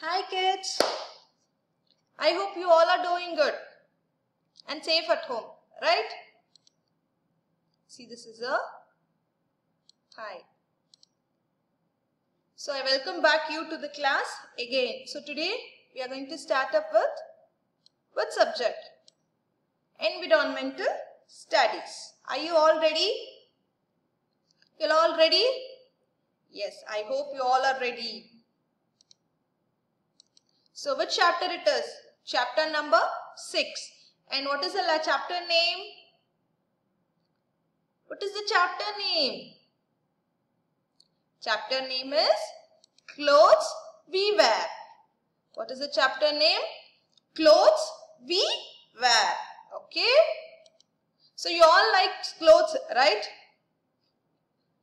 Hi kids, I hope you all are doing good and safe at home, right? See, this is a hi. So I welcome back you to the class again. So today we are going to start up with what subject? Environmental studies. Are you all ready? You all ready? Yes, I hope you all are ready. So which chapter it is? Chapter number 6. And what is the chapter name? What is the chapter name? Chapter name is Clothes We Wear. What is the chapter name? Clothes We Wear. Okay. So you all like clothes, right?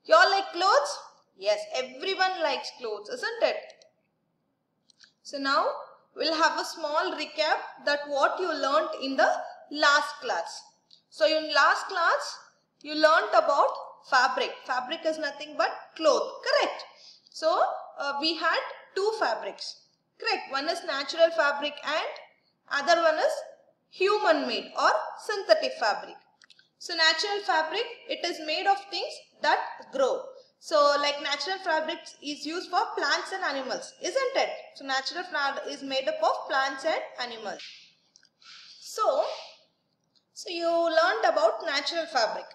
You all like clothes? Yes, everyone likes clothes, isn't it? So now we'll have a small recap that what you learnt in the last class. So in last class you learnt about fabric. Fabric is nothing but cloth, correct? So we had two fabrics, correct? One is natural fabric and other one is human made or synthetic fabric. So natural fabric, it is made of things that grow. So like natural fabric is used for plants and animals, isn't it? So natural fabric is made up of plants and animals. So you learned about natural fabric.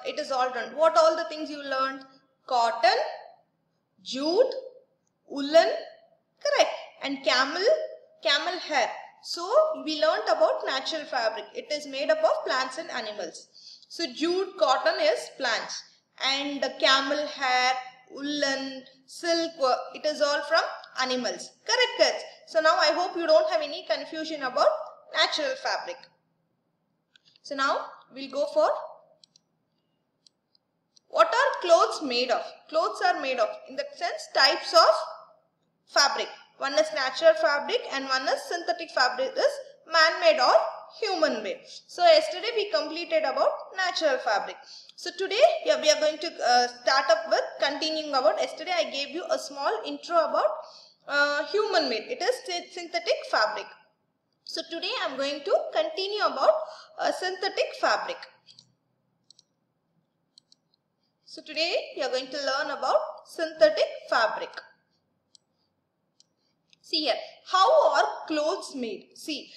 It is all done. What all the things you learned? Cotton, jute, woolen, correct? And camel hair. So we learnt about natural fabric. It is made up of plants and animals. So jute, cotton is plants. And the camel hair, woolen, silk, it is all from animals. Correct, kids? So now I hope you don't have any confusion about natural fabric. So now we'll go for what are clothes made of? Clothes are made of, in that sense, types of fabric. One is natural fabric and one is synthetic fabric, is man-made or human-made. So yesterday we completed about natural fabric. So today we are going to start up with continuing about, yesterday I gave you a small intro about human-made. It is synthetic fabric. So today I am going to continue about synthetic fabric. So today we are going to learn about synthetic fabric. See here, how are clothes made? See,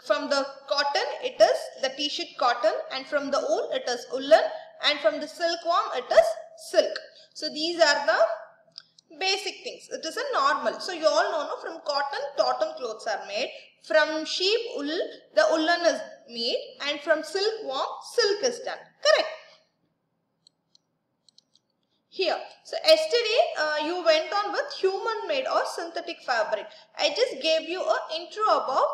from the cotton it is the t-shirt cotton, and from the wool it is woolen, and from the silkworm it is silk. So these are the basic things. It is a normal. So you all know, from cotton clothes are made. From sheep wool, the woolen is made, and from silkworm, silk is done. Correct? Here, so yesterday you went on with human made or synthetic fabric. I just gave you an intro about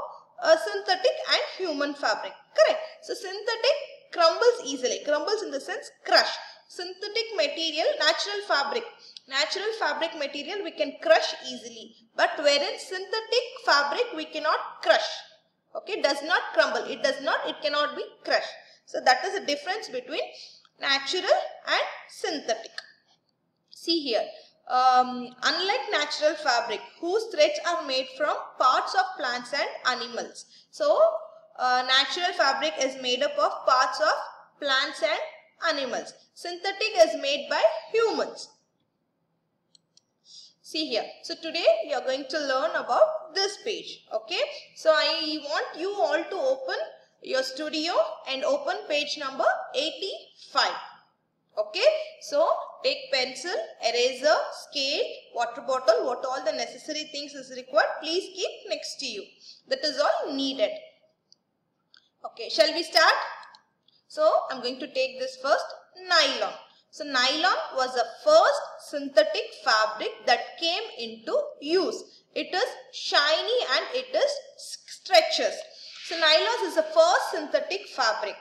synthetic and human fabric. Correct? So synthetic crumbles easily. Crumbles in the sense crush. Synthetic material, natural fabric material we can crush easily. But wherein synthetic fabric we cannot crush. Okay, does not crumble. It cannot be crushed. So that is the difference between natural and synthetic. See here, unlike natural fabric, whose threads are made from parts of plants and animals. So, natural fabric is made up of parts of plants and animals. Synthetic is made by humans. See here. So, today we are going to learn about this page. Okay. So, I want you all to open your studio and open page number 85. Okay, so take pencil, eraser, scale, water bottle, what all the necessary things is required, please keep next to you. That is all needed. Okay, shall we start? So, I am going to take this first, nylon. So, nylon was the first synthetic fabric that came into use. It is shiny and it is stretches. So, nylon is the first synthetic fabric.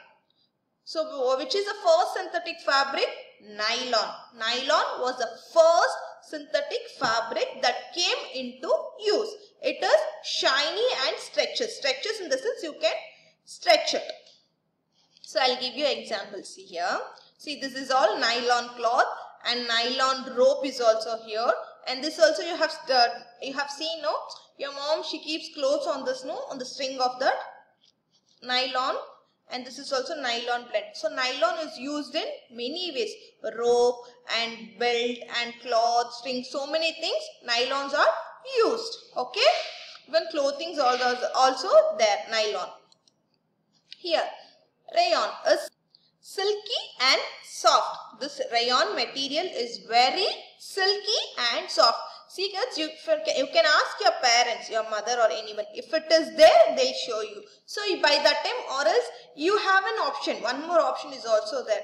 So, which is the first synthetic fabric? Nylon. Nylon was the first synthetic fabric that came into use. It is shiny and stretches. Stretches in the sense you can stretch it. So, I will give you examples. See here. See, this is all nylon cloth and nylon rope is also here. And this also you have seen, no? Your mom, she keeps clothes on this, no? On the string of that nylon. And this is also nylon blend. So nylon is used in many ways. Rope and belt and cloth, string, so many things nylons are used. Okay. Even clothing is also there, nylon. Here, rayon is silky and soft. This rayon material is very silky and soft. See kids, you can ask your parents, your mother or anyone. If it is there, they'll show you. So by that time, or else you have an option. One more option is also there.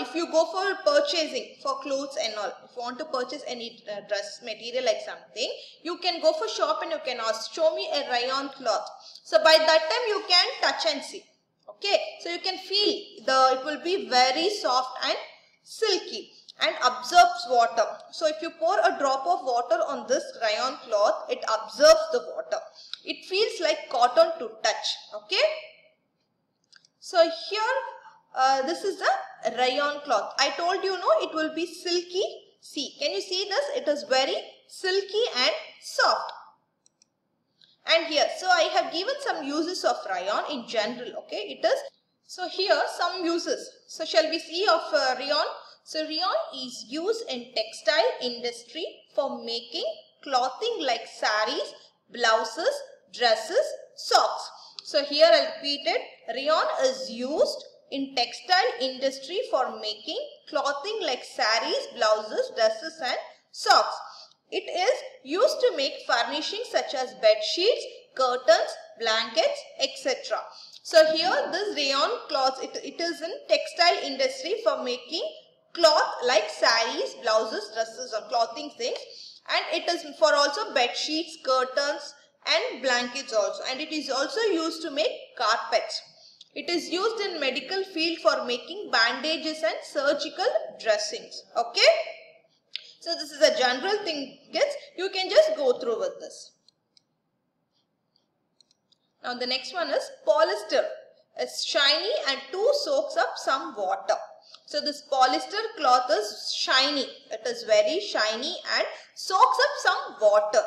If you go for purchasing for clothes and all, if you want to purchase any dress material like something, you can go for shop and you can ask, show me a rayon cloth. So by that time you can touch and see. Okay, so you can feel it will be very soft and silky and absorbs water. So if you pour a drop of water on this rayon cloth, it absorbs the water. It feels like cotton to touch. Okay. So here this is the rayon cloth. I told you, no, it will be silky. See, can you see this? It is very silky and soft. And here, so I have given some uses of rayon in general. Okay, it is. So here some uses. So shall we see of rayon? So rayon is used in textile industry for making clothing like saris, blouses, dresses, socks. So here I'll repeat it. Rayon is used in textile industry for making clothing like saris, blouses, dresses and socks. It is used to make furnishings such as bed sheets, curtains, blankets, etc. So here this rayon cloth, it is in textile industry for making cloth like saris, blouses, dresses or clothing things, and it is for also bed sheets, curtains and blankets also, and it is also used to make carpets. It is used in medical field for making bandages and surgical dressings. Okay. So this is a general thing, kids. You can just go through with this. Now the next one is polyester. It's shiny and too soaks up some water. So this polyester cloth is shiny. It is very shiny and soaks up some water.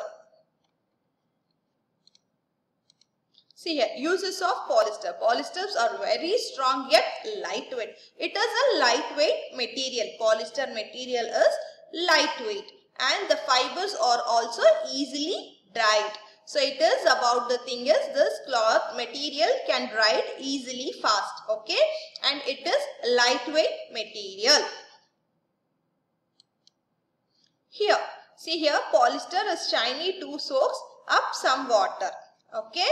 See here, uses of polyester. Polysters are very strong yet lightweight. It is a lightweight material. Polyester material is lightweight and the fibers are also easily dried. So it is about the thing is this cloth material can dry easily fast. Okay, and it is lightweight material. Here, see here, polyester is shiny too soaks up some water. Okay.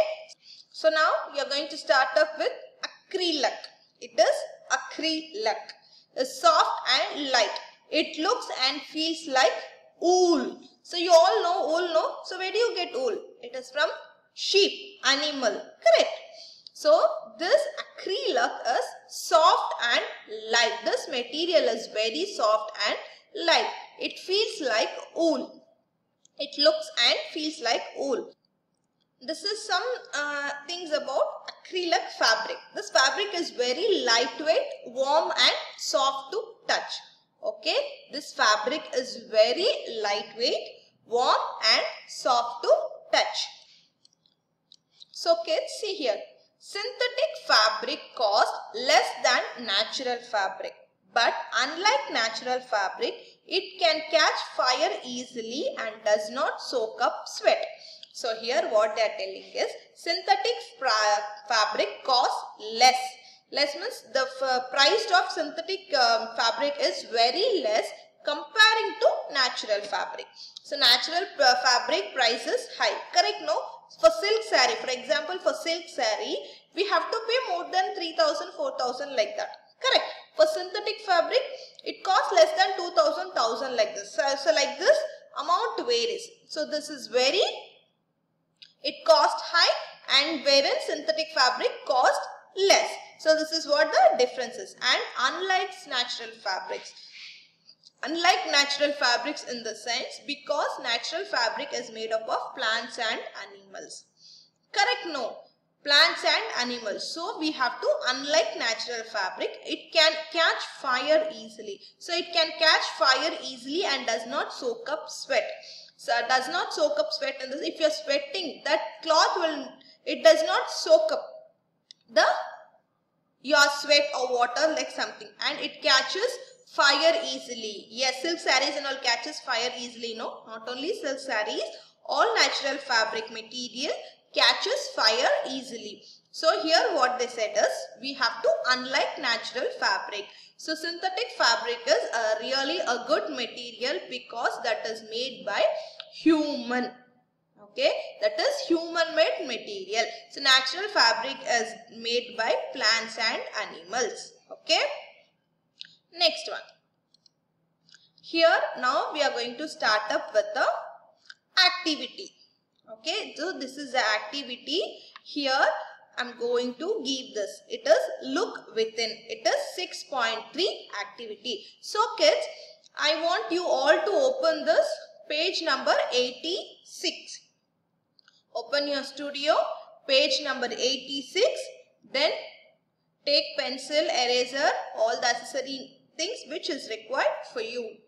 So now you are going to start up with acrylic. It is acrylic. It's soft and light. It looks and feels like wool. So you all know wool, no? So where do you get wool? It is from sheep, animal. Correct. So this acrylic is soft and light. This material is very soft and light. It feels like wool. It looks and feels like wool. This is some things about acrylic fabric. This fabric is very lightweight, warm and soft to touch. Okay, this fabric is very lightweight, warm and soft to touch. So kids, see here, synthetic fabric costs less than natural fabric. But unlike natural fabric, it can catch fire easily and does not soak up sweat. So here what they are telling is synthetic fabric costs less. Less means the price of synthetic fabric is very less comparing to natural fabric. So natural fabric price is high. Correct, no? For silk saree, for example, for silk saree, we have to pay more than 3,000, 4,000 like that. Correct. For synthetic fabric, it costs less than 2,000, 1,000 like this. So like this amount varies. So this is very, it cost high, and wherein synthetic fabric cost less. So this is what the difference is. And unlike natural fabrics in the sense, because natural fabric is made up of plants and animals. Correct? No. Plants and animals. So we have to, unlike natural fabric, it can catch fire easily. So it can catch fire easily and does not soak up sweat. So it does not soak up sweat, and if you are sweating, that cloth it does not soak up your sweat or water like something, and it catches fire easily. Yes, silk sarees and all catches fire easily. No, not only silk sarees, all natural fabric material catches fire easily. So here what they said is, we have to unlike natural fabric. So synthetic fabric is really a good material because that is made by human. Okay, that is human made material. So natural fabric is made by plants and animals. Okay, next one. Here now we are going to start up with the activity. Okay, so this is the activity. Here I am going to give this. It is look within. It is 6.3 activity. So kids, I want you all to open this page number 86. Open your studio, page number 86. Then take pencil, eraser, all the accessory things which is required for you.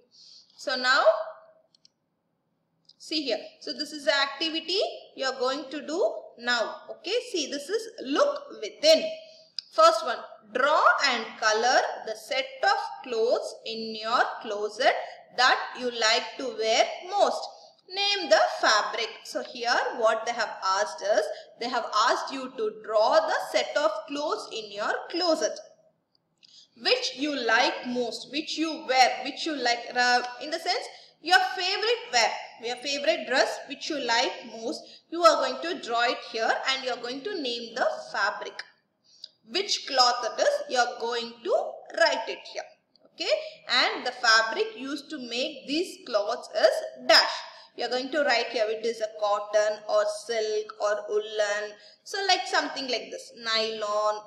So now, see here. So this is the activity you are going to do now. Okay, see, this is look within. First one, draw and color the set of clothes in your closet that you like to wear most. Name the fabric. So here what they have asked is, they have asked you to draw the set of clothes in your closet which you like most, which you wear, which you like, in the sense your favorite wear, your favorite dress which you like most. You are going to draw it here and you are going to name the fabric. Which cloth it is, you are going to write it here. Okay, and the fabric used to make these cloths is dash. You are going to write here it is a cotton or silk or woolen. So like something like this, nylon.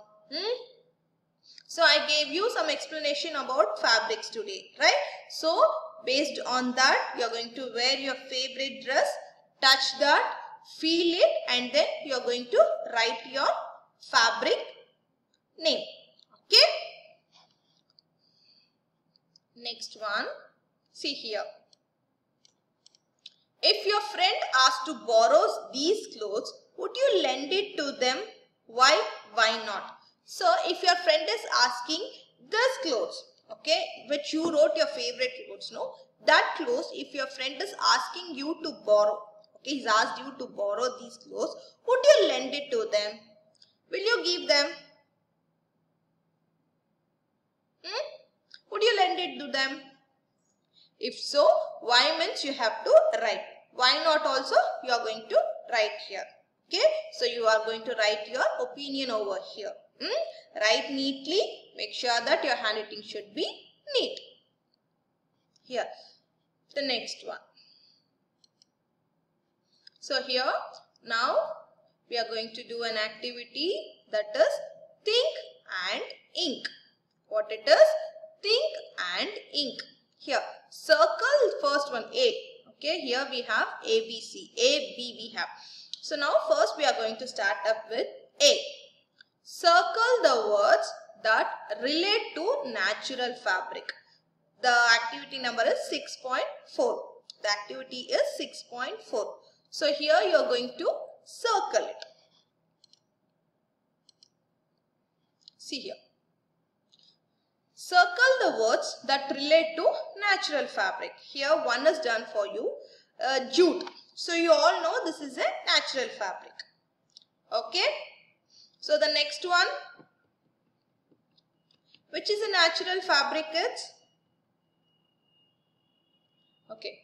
So I gave you some explanation about fabrics today, right? So based on that, you are going to wear your favorite dress, touch that, feel it, and then you are going to write your fabric name. Okay? Next one, see here. If your friend asks to borrow these clothes, would you lend it to them? Why? Why not? So if your friend is asking this clothes, okay, which you wrote your favorite clothes, no, that clothes, if your friend is asking you to borrow, okay, he's asked you to borrow these clothes, would you lend it to them? Will you give them? Would you lend it to them? If so, why means you have to write. Why not also you are going to write here. Okay, so you are going to write your opinion over here. Write neatly. Make sure that your handwriting should be neat. Here, the next one. So here, now we are going to do an activity that is think and ink. What it is? Think and ink. Here, circle first one A. Okay, here we have A, B, C. A, B we have. So now first we are going to start up with A. Circle the words that relate to natural fabric. The activity number is 6.4. The activity is 6.4. So here you are going to circle it. See here. Circle the words that relate to natural fabric. Here one is done for you. Jute. So you all know this is a natural fabric. Okay. So the next one. Which is a natural fabric? It's okay.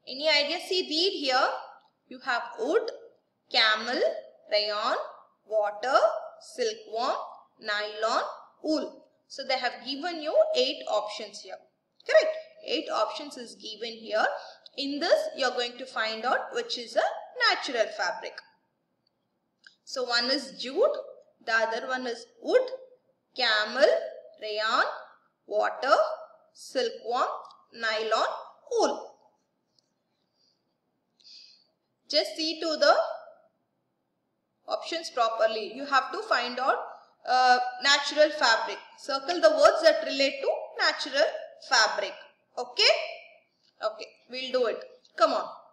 Any idea? See, read here. You have wood, camel, rayon, water, silkworm, nylon, wool. So they have given you 8 options here. Correct? 8 options is given here. In this, you are going to find out which is a natural fabric. So one is jute, the other one is wood, camel, rayon, water, silkworm, nylon, wool. Just see to the options properly. You have to find out natural fabric. Circle the words that relate to natural fabric. Okay? Okay, we'll do it. Come on.